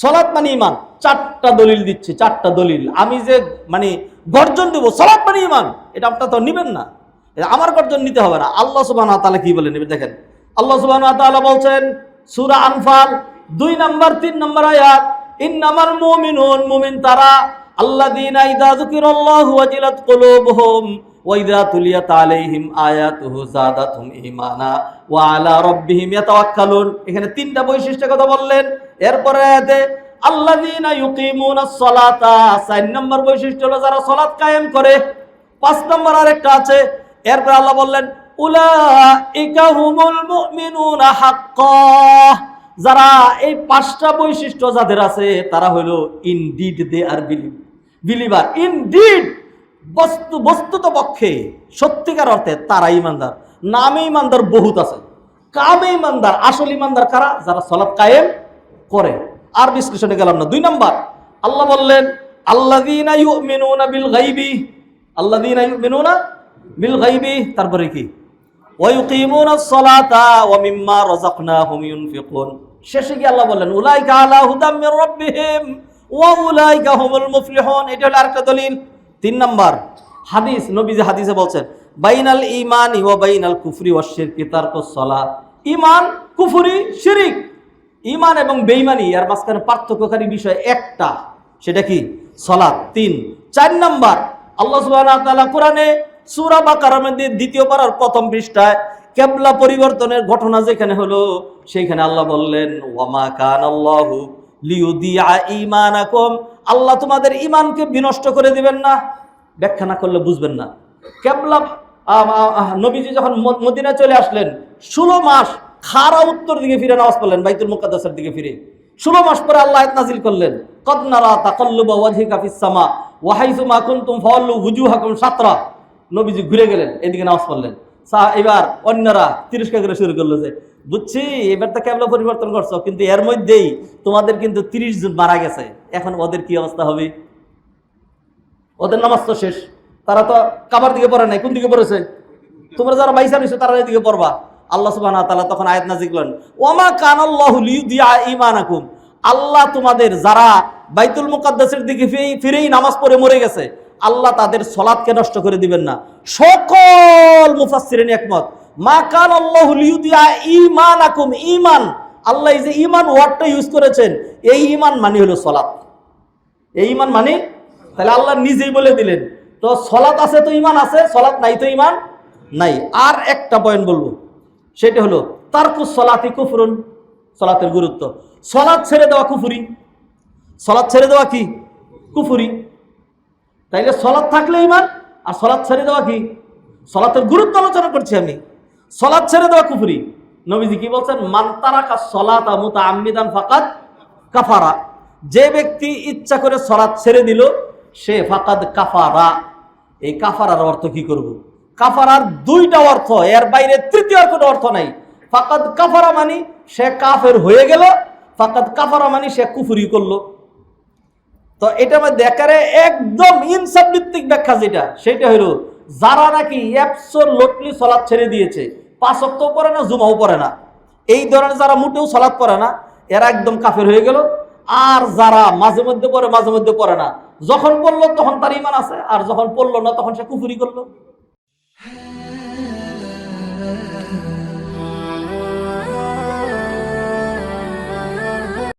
সালাত মানে ইমান। চারটা দলিল দিচ্ছি, চারটা দলিল। আমি যে মানে গর্জন দেব সালাত মানে ইমান, এটা আপনারা তো নিবেন না, এটা আমার গর্জন নিতে হবে না। আল্লাহ সুবহানাহু ওয়া তাআলা কি বলেন দেখেন। আল্লাহ সুবহানাহু ওয়া তাআলা বলছেন সূরা আনফাল 2 নম্বর 3 নম্বর আয়াত, ইন্নামাল মুমিনুন, মুমিন তারা, আল্লাযীনা ইযা যুকিরাল্লাহু ওয়াজিলাত কুলুবুহুম ওয়া ইযা তুলিয়াত আলাইহিম আয়াতুহু যাদাতহুম ঈমানা ওয়া আলা রাব্বিহিম ইয়াতাওয়াক্কালুন। এখানে তিনটা বৈশিষ্ট্যের কথা বললেন। এরপরে আয়াতে আল্লাযীনা ইউকিমুনাস সালাতা, 4 নম্বর বৈশিষ্ট্য হলো যারা সালাত কায়েম করে। 5 নম্বর আরেকটা আছে। এরপর আল্লাহ বললেন উলাইকা হুমুল মুমিনুনা হাক্কাহ, যারা এই 5টা বৈশিষ্ট্য যাদের আছে তারা হলো ইনডিড দে আর বিলিভার। ইনডিড বস্তুত পক্ষে সত্যিকার অর্থে তারা ইমানদার। নামে ইমানদার বহুত আছে, কামে ইমানদার। আসল ইমানদার কারা? যারা সালাত কায়েম করে। আর বিশ্লেষণে গেলাম না। 2 নম্বর আল্লাহ বললেন আল্লাযীনা ইউমিনুনা বিল গায়বি, আল্লাযীনা ইউমিনুনা বিল গায়বি, তারপরে কি ওয়া ইউকিমুনাস সালাতা ওয়া মিম্মা রাযাকনাহুম ইউনফিকুন। শেষে কি আল্লাহ বললেন উলাইকা আলা হুদাম মির রাব্বিহিম ওয়া উলাইকা হুমুল মুফলিহুন। এটা হলো আরেকটা দলিল। 3 নম্বর হাদিস, নবীজি হাদিসে বলছেন বাইনাল ঈমানি ওয়া বাইনাল কুফরি ওয়াশ শিরকি তারকুস সালাত। ঈমান, কুফরি, শিরক, ঈমান এবং বেঈমানি এর মাঝখানে পার্থক্যকারী বিষয় একটা, সেটা কি? সালাত। 3 4 নম্বর আল্লাহ সুবহানাহু ওয়া তাআলা কোরআনে সূরা বাকারার মধ্যে 2য় পারার 1ম পৃষ্ঠায় কিবলা পরিবর্তনের ঘটনা যেখানে হলো, সেইখানে আল্লাহ বললেন ওয়ামা কানাল্লাহু লিউদিআ ঈমানাকুম, আল্লাহ তোমাদের ঈমানকে বিনষ্ট করে দিবেন না। ব্যাখ্যা না করলে বুঝবেন না। কিবলা নবীজি যখন মদিনায় চলে আসলেন 16 মাস খাড়া উত্তর দিকে ফিরে নামাজ পড়লেন, বাইতুল মুকাদ্দাসের দিকে ফিরে। 16 মাস পরে আল্লাহ আয়াত নাযিল করলেন কদ নারা তাকাল্লুবা ওয়াজহিকা ফিস সামা ওয়া হাইসুমা কুনতুম ফাওয়াল্লু ওয়ুজুহাকুম শাতরা। নবীজি ঘুরে গেলেন, এদিকে নামাজ পড়লেন। এবার অন্যরা তিরস্কার করে শুরু করলো যে বুঝছি এবার তো কিবলা পরিবর্তন করছো, কিন্তু এর মধ্যেই তোমাদের কিন্তু 30 জন মারা গেছে, এখন ওদের কি অবস্থা হবে? ওদের নামাজ তো শেষ, তারা তো কাবার দিকে পড়ে নাই, কোন দিকে পড়েছে? তোমরা যারা বাইসা নিছো তারা এদিকে পড়বা। আল্লাহ সুবহানাহু ওয়া তাআলা তখন আয়াত নাযিল করলেন ওয়ামা কানাল্লাহু লিউদিআ ঈমানাকুম, আল্লাহ তোমাদের যারা বাইতুল মুকাদ্দাসের দিকে ফিরেই নামাজ পড়ে মরে গেছে, আল্লাহ তাদের সালাতকে নষ্ট করে দিবেন না। সকল মুফাসসিরিন একমত মা কানাল্লাহু লিউদিআ ঈমানাকুম, ঈমান, আল্লাহ এই যে ঈমান ওয়ার্ডটা ইউজ করেছেন, এই ঈমান মানে হলো সালাত। এই ঈমান মানে, তাহলে আল্লাহ নিজেই বলে দিলেন তো সালাত আছে তো ঈমান আছে, সালাত নাই তো ঈমান নাই। আর একটা পয়েন্ট বলবো, সেটা হলো তারকুস সালাতি কুফরুন, সালাতের গুরুত্ব। সালাত ছেড়ে দেওয়া কুফরি, সালাত ছেড়ে দেওয়া কি? কুফরি। তাইলে সালাত থাকলে ঈমান, আর সালাত ছেড়ে দেওয়া কি? সালাতের গুরুত্ব আলোচনা করছি আমি। সালাত ছেড়ে দেওয়া কুফরি। নবীজি কি বলছেন? মান তারাকা সালাতা মুতাআম্মিদান ফাকাদ কাফারা, যে ব্যক্তি ইচ্ছা করে সালাত ছেড়ে দিল সে ফাকাদ কাফারা। এই কাফারার অর্থ কি করব? কাফারার 2টা অর্থ, এর বাইরে তৃতীয় কোনো অর্থ নাই। ফাকাদ কাফারা মানে সে কাফের হয়ে গেল, ফাকাদ কাফারা মানে সে কুফরি করলো। তো এটা দেখারে একদম ইনসাফ ভিত্তিক ব্যাখ্যা যেটা, সেটা হলো যারা নাকি অ্যাবসলিউটলি সালাত ছেড়ে দিয়েছে, 5 ওয়াক্তও পড়ে না, জুমাও পড়ে না, এই ধরনের যারা মোটেও সালাত পড়ে না, এরা একদম কাফের হয়ে গেল। আর যারা মাঝে মধ্যে পড়ে মাঝে মধ্যে পড়ে না, যখন পড়লো তখন তার ঈমান আছে, আর যখন পড়লো না তখন সে কুফরি করলো।